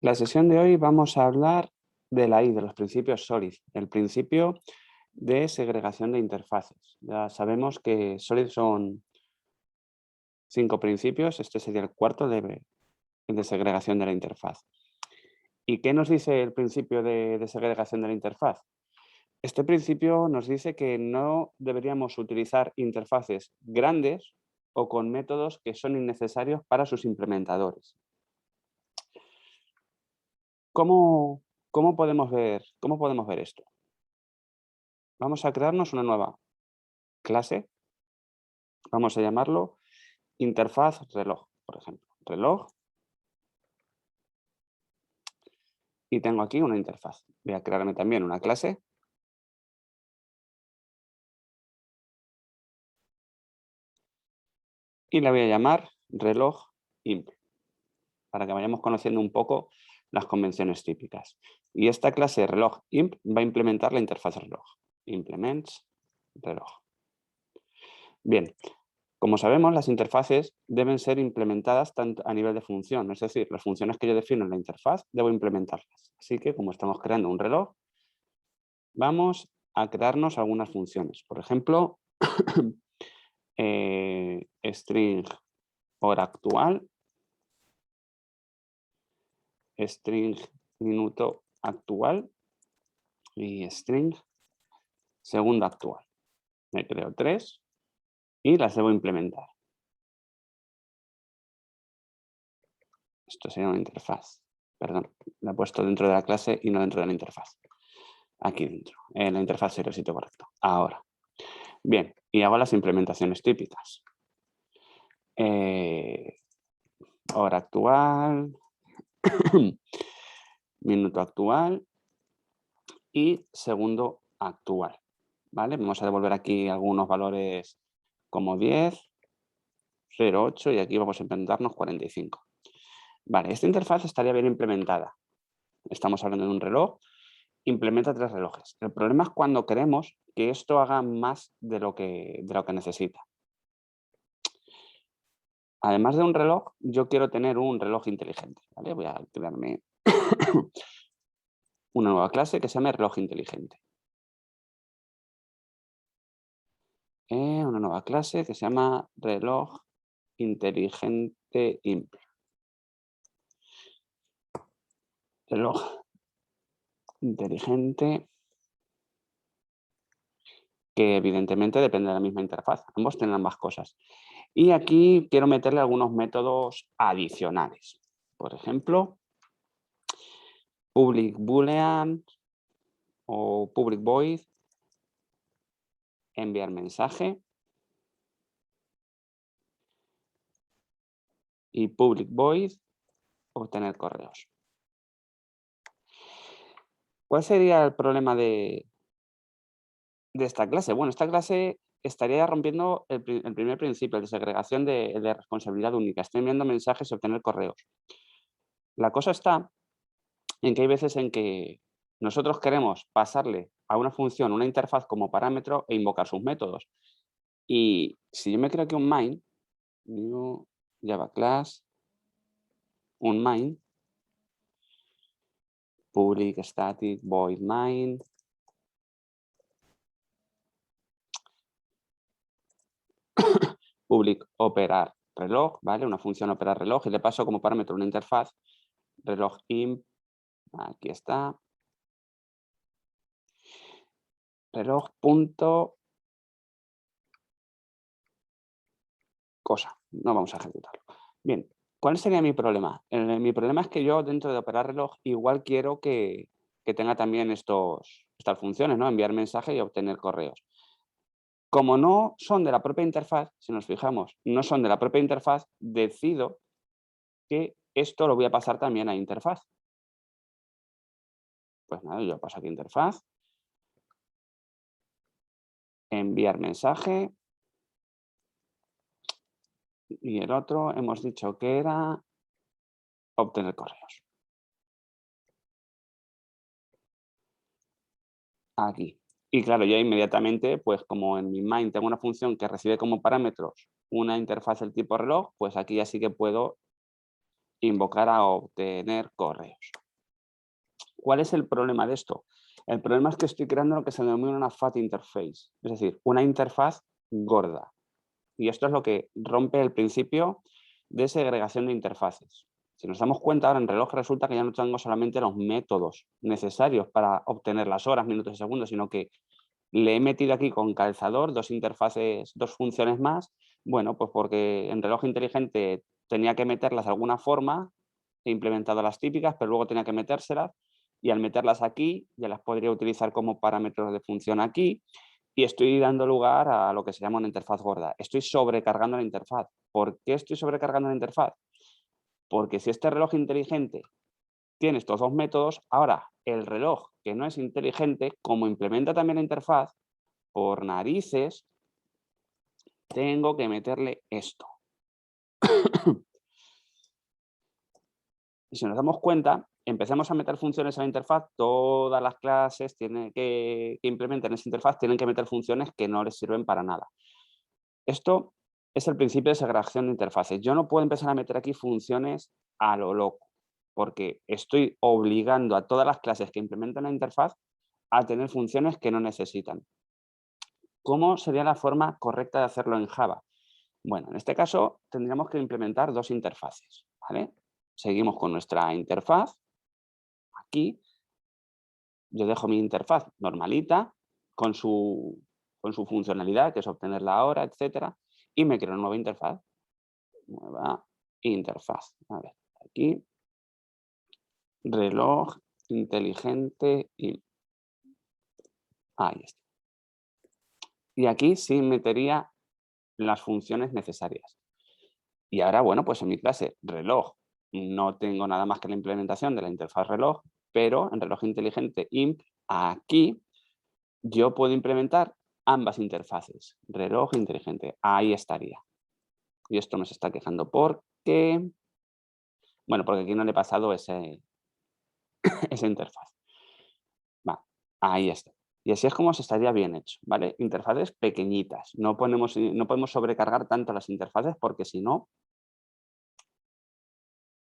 La sesión de hoy vamos a hablar de la I, de los principios SOLID, el principio de segregación de interfaces. Ya sabemos que SOLID son 5 principios, este sería el cuarto de segregación de la interfaz. ¿Y qué nos dice el principio de segregación de la interfaz? Este principio nos dice que no deberíamos utilizar interfaces grandes o con métodos que son innecesarios para sus implementadores. ¿Cómo, cómo podemos ver esto? Vamos a crearnos una nueva clase, vamos a llamarlo interfaz reloj, por ejemplo. Reloj, y tengo aquí una interfaz. Voy a crearme también una clase. Y la voy a llamar reloj imp, para que vayamos conociendo un poco las convenciones típicas. Y esta clase reloj imp va a implementar la interfaz reloj. Implements reloj. Bien, como sabemos, las interfaces deben ser implementadas tanto a nivel de función, es decir, las funciones que yo defino en la interfaz debo implementarlas. Así que, como estamos creando un reloj, vamos a crearnos algunas funciones. Por ejemplo, string hora actual, string minuto actual y string segundo actual. Me creo 3 y las debo implementar. Esto sería una interfaz. Perdón, la he puesto dentro de la clase y no dentro de la interfaz. Aquí dentro, en la interfaz sería el sitio correcto. Ahora. Bien, y hago las implementaciones típicas. Hora actual, minuto actual y segundo actual. ¿Vale? Vamos a devolver aquí algunos valores como 10, 0,8 y aquí vamos a implementarnos 45. Vale, esta interfaz estaría bien implementada. Estamos hablando de un reloj, implementa 3 relojes. El problema es cuando queremos que esto haga más de lo que necesita. Además de un reloj, yo quiero tener un reloj inteligente. ¿Vale? Voy a crearme una nueva clase que se llame reloj inteligente. Una nueva clase que se llama reloj inteligente imp. Reloj inteligente que evidentemente depende de la misma interfaz. Ambos tienen ambas cosas. Y aquí quiero meterle algunos métodos adicionales. Por ejemplo, public boolean o public void, enviar mensaje y public void, obtener correos. ¿Cuál sería el problema de esta clase? Bueno, esta clase estaría rompiendo el primer principio de segregación de responsabilidad única. Estoy enviando mensajes y obtener correos. La cosa está en que hay veces en que nosotros queremos pasarle a una función una interfaz como parámetro e invocar sus métodos. Y si yo me creo aquí un main, new Java class, un main, public static void main, public operar reloj, ¿vale? Una función operar reloj y le paso como parámetro una interfaz, reloj imp, aquí está, reloj punto cosa, no vamos a ejecutarlo. Bien, ¿cuál sería mi problema? Mi problema es que yo dentro de operar reloj igual quiero que tenga también estas funciones, ¿no? Enviar mensaje y obtener correos. Como no son de la propia interfaz, si nos fijamos, no son de la propia interfaz, decido que esto lo voy a pasar también a interfaz. Pues nada, yo paso aquí a interfaz, enviar mensaje y el otro hemos dicho que era obtener correos. Aquí. Y claro, ya inmediatamente, pues como en mi main tengo una función que recibe como parámetros una interfaz del tipo reloj, pues aquí ya sí que puedo invocar a obtener correos. ¿Cuál es el problema de esto? El problema es que estoy creando lo que se denomina una fat interface, es decir, una interfaz gorda. Y esto es lo que rompe el principio de segregación de interfaces. Si nos damos cuenta, ahora en reloj resulta que ya no tengo solamente los métodos necesarios para obtener las horas, minutos y segundos, sino que le he metido aquí con calzador dos interfaces, dos funciones más. Bueno, pues porque en reloj inteligente tenía que meterlas de alguna forma, he implementado las típicas, pero luego tenía que metérselas y al meterlas aquí ya las podría utilizar como parámetros de función aquí y estoy dando lugar a lo que se llama una interfaz gorda. Estoy sobrecargando la interfaz. ¿Por qué estoy sobrecargando la interfaz? Porque si este reloj inteligente tiene estos dos métodos, ahora el reloj que no es inteligente, como implementa también la interfaz, por narices, tengo que meterle esto. Y si nos damos cuenta, empecemos a meter funciones a la interfaz, todas las clases que implementen esa interfaz tienen que meter funciones que no les sirven para nada. Esto es el principio de segregación de interfaces. Yo no puedo empezar a meter aquí funciones a lo loco, porque estoy obligando a todas las clases que implementan la interfaz a tener funciones que no necesitan. ¿Cómo sería la forma correcta de hacerlo en Java? Bueno, en este caso tendríamos que implementar dos interfaces, ¿vale? Seguimos con nuestra interfaz. Aquí yo dejo mi interfaz normalita con su funcionalidad, que es obtener la hora, etcétera, y me creo una nueva interfaz. Nueva interfaz. A ver, aquí reloj inteligente y ahí está. Y aquí sí metería las funciones necesarias. Y ahora, bueno, pues en mi clase reloj no tengo nada más que la implementación de la interfaz reloj, pero en reloj inteligente imp, aquí yo puedo implementar ambas interfaces, reloj inteligente, ahí estaría. Y esto me se está quejando porque, bueno, porque aquí no le he pasado esa interfaz. Va, ahí está. Y así es como se estaría bien hecho, ¿vale? Interfaces pequeñitas. No podemos sobrecargar tanto las interfaces porque si no,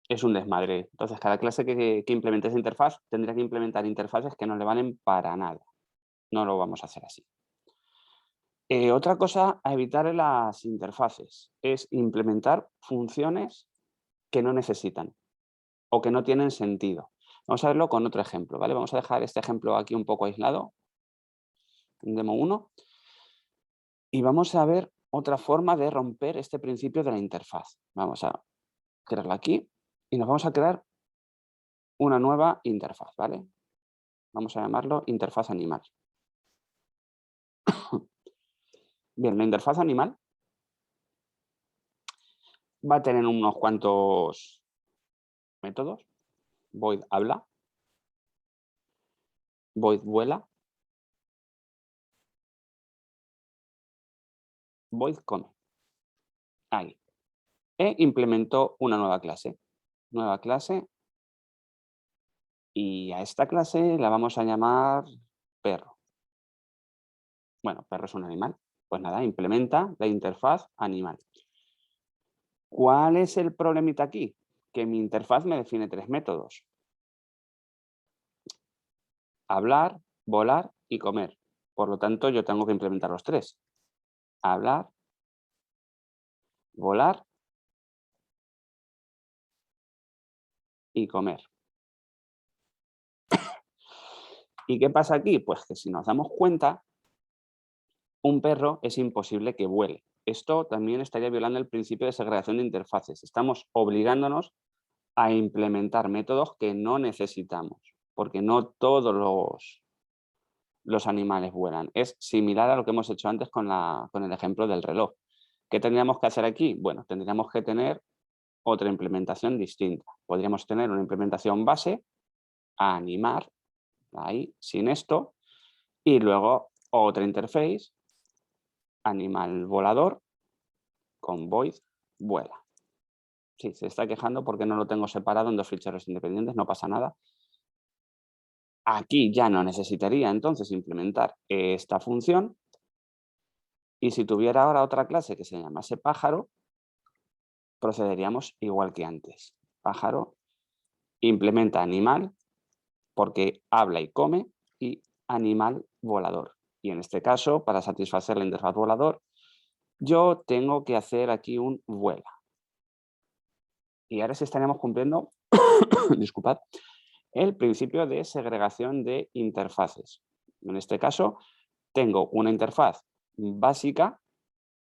es un desmadre. Entonces, cada clase que implemente esa interfaz tendría que implementar interfaces que no le valen para nada. No lo vamos a hacer así. Otra cosa a evitar en las interfaces es implementar funciones que no necesitan o que no tienen sentido. Vamos a verlo con otro ejemplo, ¿vale? Vamos a dejar este ejemplo aquí un poco aislado, en demo 1, y vamos a ver otra forma de romper este principio de la interfaz. Vamos a crearla aquí y nos vamos a crear una nueva interfaz, ¿vale? Vamos a llamarlo interfaz animal. Bien, la interfaz animal va a tener unos cuantos métodos. Void habla, void vuela, void come. Ahí. E implementó una nueva clase. Nueva clase. Y a esta clase la vamos a llamar perro. Bueno, perro es un animal. Pues nada, implementa la interfaz animal. ¿Cuál es el problemita aquí? Que mi interfaz me define tres métodos. Hablar, volar y comer. Por lo tanto, yo tengo que implementar los tres. Hablar, volar y comer. ¿Y qué pasa aquí? Pues que si nos damos cuenta, un perro es imposible que vuele. Esto también estaría violando el principio de segregación de interfaces. Estamos obligándonos a implementar métodos que no necesitamos, porque no todos los animales vuelan. Es similar a lo que hemos hecho antes con el ejemplo del reloj. ¿Qué tendríamos que hacer aquí? Bueno, tendríamos que tener otra implementación distinta. Podríamos tener una implementación base, animar, ahí, sin esto, y luego otra interface, animal volador, con void, vuela. Sí, se está quejando porque no lo tengo separado en dos ficheros independientes, no pasa nada. Aquí ya no necesitaría entonces implementar esta función. Y si tuviera ahora otra clase que se llamase pájaro, procederíamos igual que antes. pájaro, implementa animal, porque habla y come, y animal volador. Y en este caso, para satisfacer la interfaz volador, yo tengo que hacer aquí un vuela. Y ahora sí estaríamos cumpliendo, disculpad, el principio de segregación de interfaces. En este caso, tengo una interfaz básica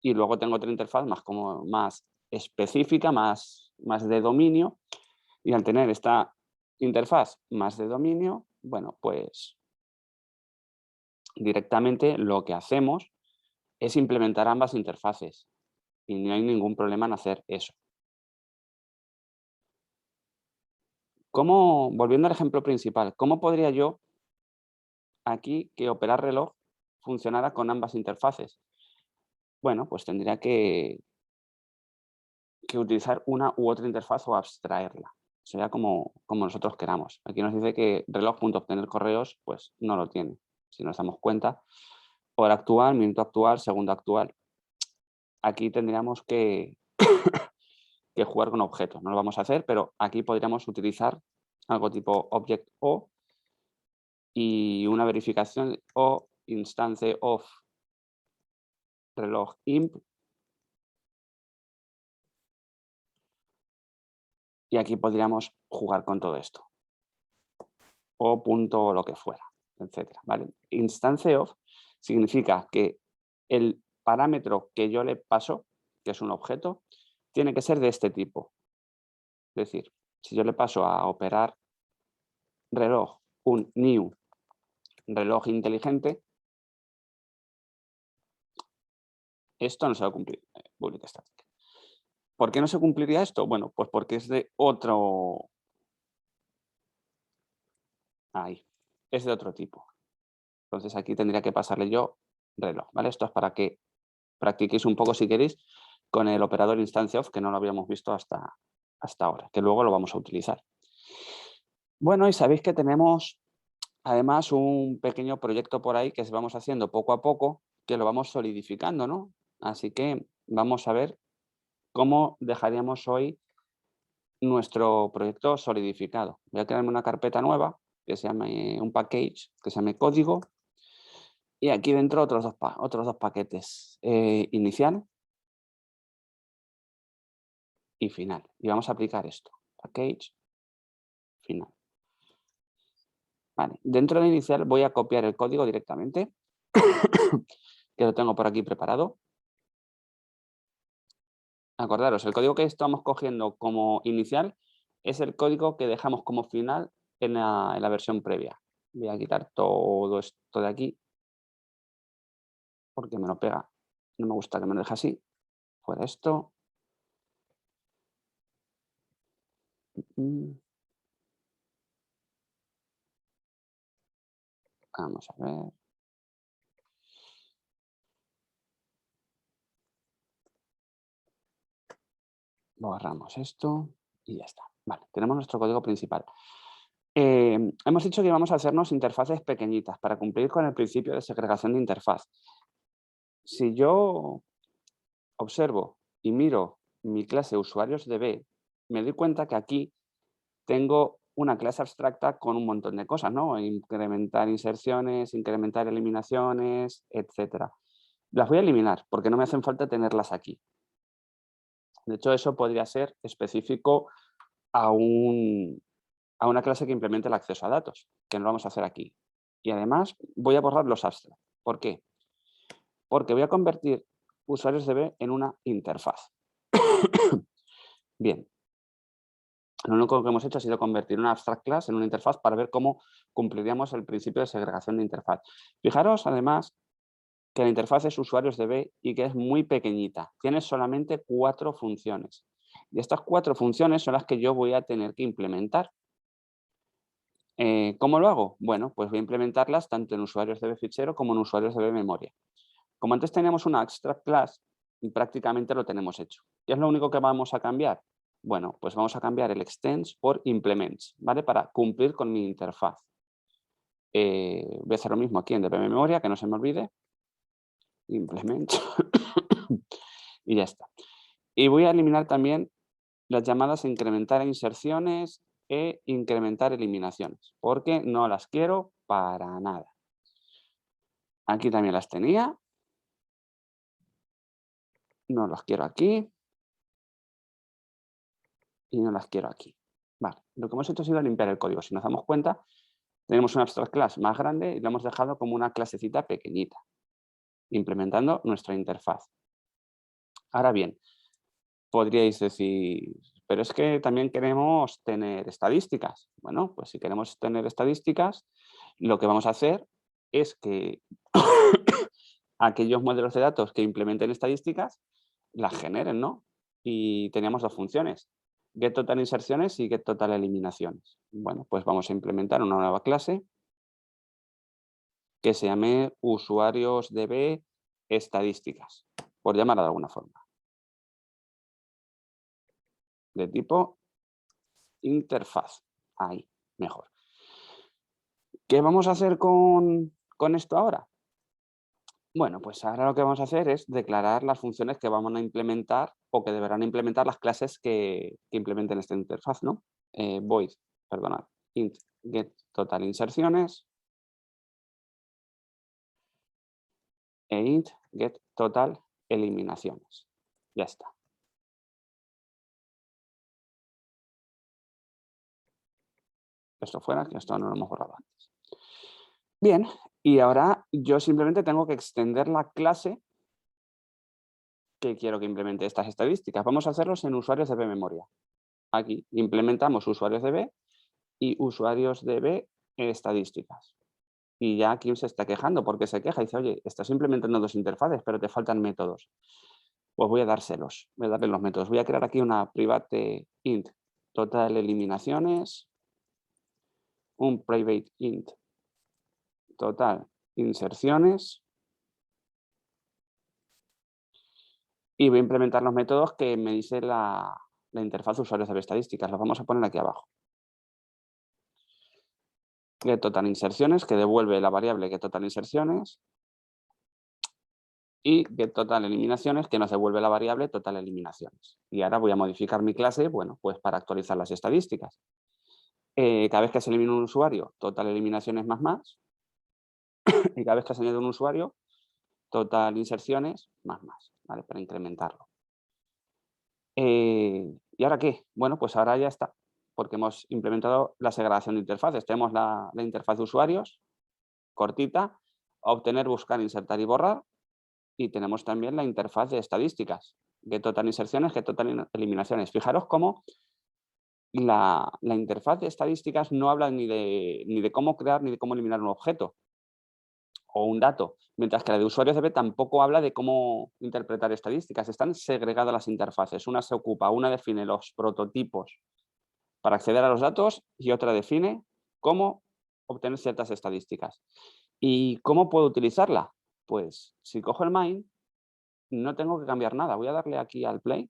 y luego tengo otra interfaz más específica, más de dominio. Y al tener esta interfaz más de dominio, bueno, pues directamente lo que hacemos es implementar ambas interfaces y no hay ningún problema en hacer eso. Volviendo al ejemplo principal, ¿cómo podría yo aquí que operar reloj funcionara con ambas interfaces? Bueno, pues tendría que utilizar una u otra interfaz o abstraerla. Sea como nosotros queramos. Aquí nos dice que reloj.obtener correos, pues no lo tiene. Si nos damos cuenta, hora actual, minuto actual, segundo actual. Aquí tendríamos que jugar con objetos. No lo vamos a hacer, pero aquí podríamos utilizar algo tipo object o y una verificación o instance of reloj imp. Y aquí podríamos jugar con todo esto. O punto lo que fuera, etcétera, ¿vale? Instance of significa que el parámetro que yo le paso, que es un objeto, tiene que ser de este tipo. Es decir, si yo le paso a operar reloj un new reloj inteligente, esto no se va a cumplir. Public static. ¿Por qué no se cumpliría esto? Bueno, pues porque es de otro... Ahí. Es de otro tipo. Entonces aquí tendría que pasarle yo reloj, ¿vale? Esto es para que practiquéis un poco si queréis con el operador instance of, que no lo habíamos visto hasta ahora, que luego lo vamos a utilizar. Bueno, y sabéis que tenemos además un pequeño proyecto por ahí que vamos haciendo poco a poco, que lo vamos solidificando, ¿no? Así que vamos a ver cómo dejaríamos hoy nuestro proyecto solidificado. Voy a crearme una carpeta nueva que se llame un package, que se llame código. Y aquí dentro otros dos paquetes, inicial y final. Y vamos a aplicar esto, package, final. Vale. Dentro de inicial voy a copiar el código directamente, que lo tengo por aquí preparado. Acordaros, el código que estamos cogiendo como inicial es el código que dejamos como final en la versión previa. Voy a quitar todo esto de aquí, porque me lo pega. No me gusta que me lo deje así. Fuera esto. Vamos a ver. Borramos esto y ya está. Vale, tenemos nuestro código principal. Hemos dicho que íbamos a hacernos interfaces pequeñitas para cumplir con el principio de segregación de interfaz. Si yo observo y miro mi clase usuarios DB, me doy cuenta que aquí tengo una clase abstracta con un montón de cosas, ¿no? Incrementar inserciones, incrementar eliminaciones, etcétera. Las voy a eliminar porque no me hacen falta tenerlas aquí. De hecho, eso podría ser específico a una clase que implemente el acceso a datos, que no lo vamos a hacer aquí. Y además voy a borrar los abstracts. ¿Por qué? Porque voy a convertir usuarios DB en una interfaz. Bien. Lo único que hemos hecho ha sido convertir una abstract class en una interfaz para ver cómo cumpliríamos el principio de segregación de interfaz. Fijaros, además, que la interfaz es usuarios DB y que es muy pequeñita. Tiene solamente 4 funciones. Y estas 4 funciones son las que yo voy a tener que implementar. ¿Cómo lo hago? Bueno, pues voy a implementarlas tanto en usuarios DB fichero como en usuarios DB memoria. Como antes teníamos una abstract class, prácticamente lo tenemos hecho. ¿Qué es lo único que vamos a cambiar? Bueno, pues vamos a cambiar el extends por implements, ¿vale? Para cumplir con mi interfaz. Voy a hacer lo mismo aquí en DB memoria, que no se me olvide. Implements. Y ya está. Y voy a eliminar también las llamadas incrementar inserciones e incrementar eliminaciones, porque no las quiero para nada. Aquí también las tenía. No las quiero aquí. Y no las quiero aquí. Vale, lo que hemos hecho ha sido limpiar el código. Si nos damos cuenta, tenemos una abstract class más grande y lo hemos dejado como una clasecita pequeñita, implementando nuestra interfaz. Ahora bien, podríais decir, pero es que también queremos tener estadísticas. Bueno, pues si queremos tener estadísticas, lo que vamos a hacer es que aquellos modelos de datos que implementen estadísticas las generen, ¿no? Y teníamos dos funciones, getTotal inserciones y getTotal eliminaciones. Bueno, pues vamos a implementar una nueva clase que se llame usuariosDB estadísticas, por llamarla de alguna forma. De tipo interfaz. Ahí, mejor. ¿Qué vamos a hacer con esto ahora? Bueno, pues ahora lo que vamos a hacer es declarar las funciones que vamos a implementar o que deberán implementar las clases que implementen esta interfaz, ¿no? Void, perdonad, int get total inserciones e int get total eliminaciones. Ya está. Esto fuera, que esto no lo hemos borrado antes. Bien, y ahora yo simplemente tengo que extender la clase que quiero que implemente estas estadísticas. Vamos a hacerlos en usuarios DB memoria. Aquí implementamos usuarios DB y usuarios DB estadísticas. Y ya Kim se está quejando porque se queja y dice, oye, estás implementando dos interfaces, pero te faltan métodos. Pues voy a dárselos, voy a darle los métodos. Voy a crear aquí una private int total eliminaciones, un private int total inserciones y voy a implementar los métodos que me dice la interfaz usuarios de estadísticas. Los vamos a poner aquí abajo. GetTotal inserciones, que devuelve la variable getTotal inserciones, y getTotal eliminaciones, que nos devuelve la variable total eliminaciones. Y ahora voy a modificar mi clase, bueno, pues para actualizar las estadísticas. Cada vez que se elimina un usuario, total eliminaciones más, y cada vez que se añade un usuario, total inserciones más, ¿vale? Para incrementarlo. ¿Y ahora qué? Bueno, pues ahora ya está, porque hemos implementado la segregación de interfaces. Tenemos la interfaz de usuarios, cortita, obtener, buscar, insertar y borrar, y tenemos también la interfaz de estadísticas, getTotal inserciones, getTotal eliminaciones. Fijaros cómo la interfaz de estadísticas no habla ni de cómo crear ni de cómo eliminar un objeto o un dato, mientras que la de usuarios DB tampoco habla de cómo interpretar estadísticas. Están segregadas las interfaces. Una se ocupa, una define los prototipos para acceder a los datos y otra define cómo obtener ciertas estadísticas. ¿Y cómo puedo utilizarla? Pues si cojo el main, no tengo que cambiar nada. Voy a darle aquí al play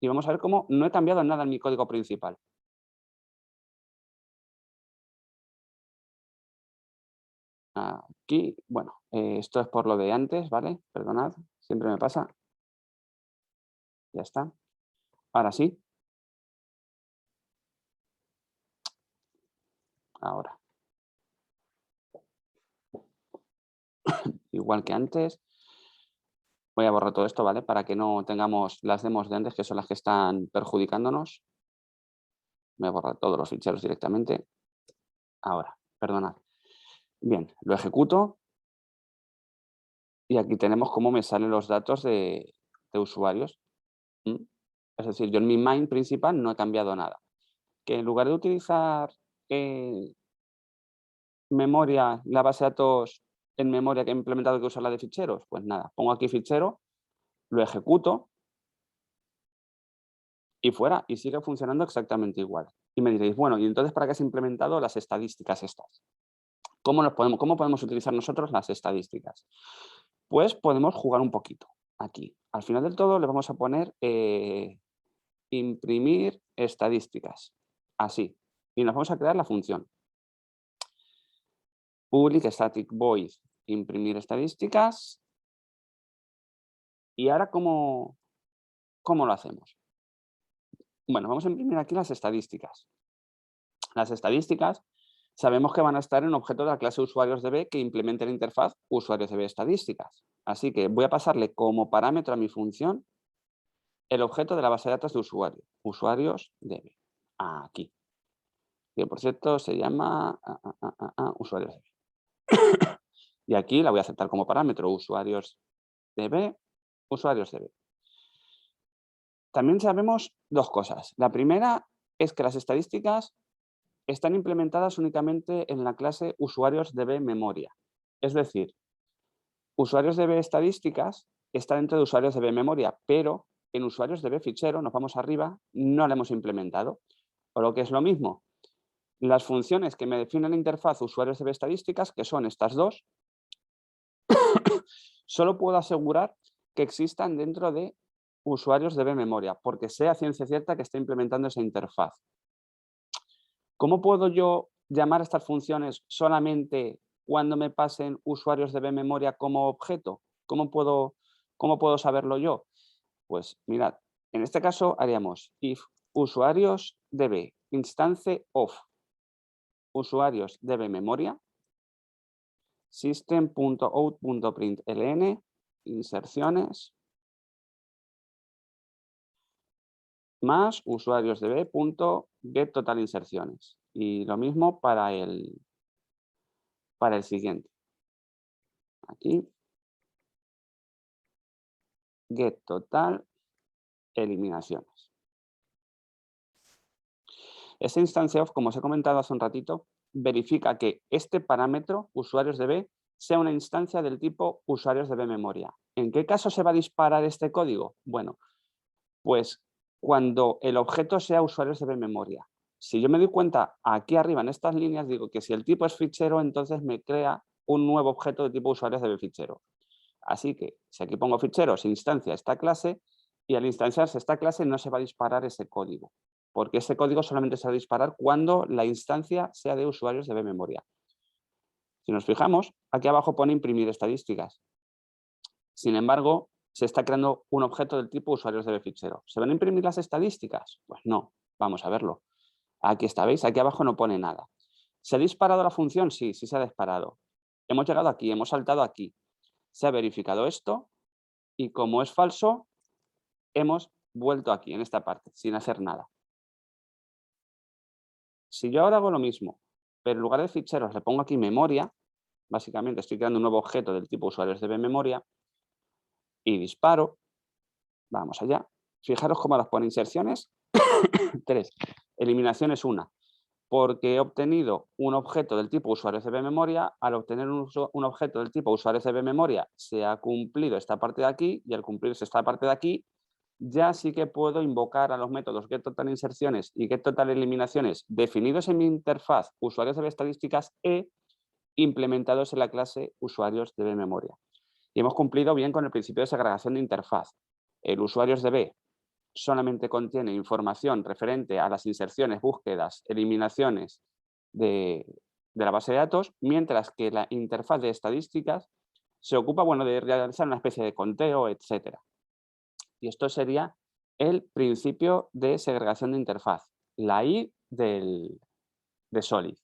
y vamos a ver cómo no he cambiado nada en mi código principal. Aquí, bueno, esto es por lo de antes, ¿vale? Perdonad, siempre me pasa. Ya está. Ahora sí. Ahora. Igual que antes. Voy a borrar todo esto, ¿vale? Para que no tengamos las demos de antes, que son las que están perjudicándonos. Voy a borrar todos los ficheros directamente. Ahora, perdonad. Bien, lo ejecuto. Y aquí tenemos cómo me salen los datos de usuarios. Es decir, yo en mi main principal no he cambiado nada. Que en lugar de utilizar memoria, la base de datos en memoria que he implementado que usarla de ficheros, pues nada, pongo aquí fichero, lo ejecuto y fuera, y sigue funcionando exactamente igual. Y me diréis, bueno, ¿y entonces para qué has implementado las estadísticas estas? ¿Cómo podemos utilizar nosotros las estadísticas? Pues podemos jugar un poquito aquí. Al final del todo le vamos a poner imprimir estadísticas, así. Y nos vamos a crear la función. Public static void imprimir estadísticas. ¿Y ahora cómo lo hacemos? Bueno, vamos a imprimir aquí las estadísticas. Las estadísticas sabemos que van a estar en objeto de la clase usuarios_db que implemente la interfaz usuarios_db estadísticas. Así que voy a pasarle como parámetro a mi función el objeto de la base de datos de usuario, usuarios_db. Aquí. Que por cierto se llama usuarios_db. Y aquí la voy a aceptar como parámetro usuarios_db, usuarios_db. También sabemos dos cosas. La primera es que las estadísticas están implementadas únicamente en la clase usuarios_db memoria. Es decir, usuarios_db estadísticas está dentro de usuarios_db memoria, pero en usuarios_db fichero, nos vamos arriba, no la hemos implementado. O lo que es lo mismo, las funciones que me definen la interfaz usuarios_db estadísticas, que son estas dos, solo puedo asegurar que existan dentro de usuarios_db memoria, porque sé a ciencia cierta que está implementando esa interfaz. ¿Cómo puedo yo llamar a estas funciones solamente cuando me pasen usuarios_db memoria como objeto? ¿Cómo puedo saberlo yo? Pues mirad, en este caso haríamos if usuarios_db instance of usuarios_db memoria system.out.println inserciones más usuarios_db.getTotalInserciones. Y lo mismo para el siguiente. Aquí, getTotal eliminaciones. Esta instancia of, como os he comentado hace un ratito, verifica que este parámetro, usuarios_db, sea una instancia del tipo usuarios_db memoria. ¿En qué caso se va a disparar este código? Bueno, pues cuando el objeto sea usuarios_db memoria. Si yo me doy cuenta aquí arriba en estas líneas, digo que si el tipo es fichero, entonces me crea un nuevo objeto de tipo usuarios_db fichero. Así que si aquí pongo fichero, se instancia esta clase y al instanciarse esta clase no se va a disparar ese código, porque ese código solamente se va a disparar cuando la instancia sea de usuarios_db memoria. Si nos fijamos, aquí abajo pone imprimir estadísticas. Sin embargo, se está creando un objeto del tipo usuarios_db fichero. ¿Se van a imprimir las estadísticas? Pues no, vamos a verlo. Aquí está, ¿veis? Aquí abajo no pone nada. ¿Se ha disparado la función? Sí, sí se ha disparado. Hemos llegado aquí, hemos saltado aquí. Se ha verificado esto y como es falso, hemos vuelto aquí, en esta parte, sin hacer nada. Si yo ahora hago lo mismo, pero en lugar de ficheros le pongo aquí memoria, básicamente estoy creando un nuevo objeto del tipo usuarios_db memoria y disparo, vamos allá. Fijaros cómo las pone inserciones, 3, eliminaciones 1, porque he obtenido un objeto del tipo usuarios_db memoria. Al obtener un objeto del tipo usuarios_db memoria se ha cumplido esta parte de aquí y al cumplirse esta parte de aquí ya sí que puedo invocar a los métodos getTotalInserciones y getTotalEliminaciones definidos en mi interfaz usuarios_db estadísticas e implementados en la clase usuarios_db memoria. Y hemos cumplido bien con el principio de segregación de interfaz. El usuarios_db solamente contiene información referente a las inserciones, búsquedas, eliminaciones de la base de datos, mientras que la interfaz de estadísticas se ocupa, bueno, de realizar una especie de conteo, etcétera. Y esto sería el principio de segregación de interfaz, la I de Solid.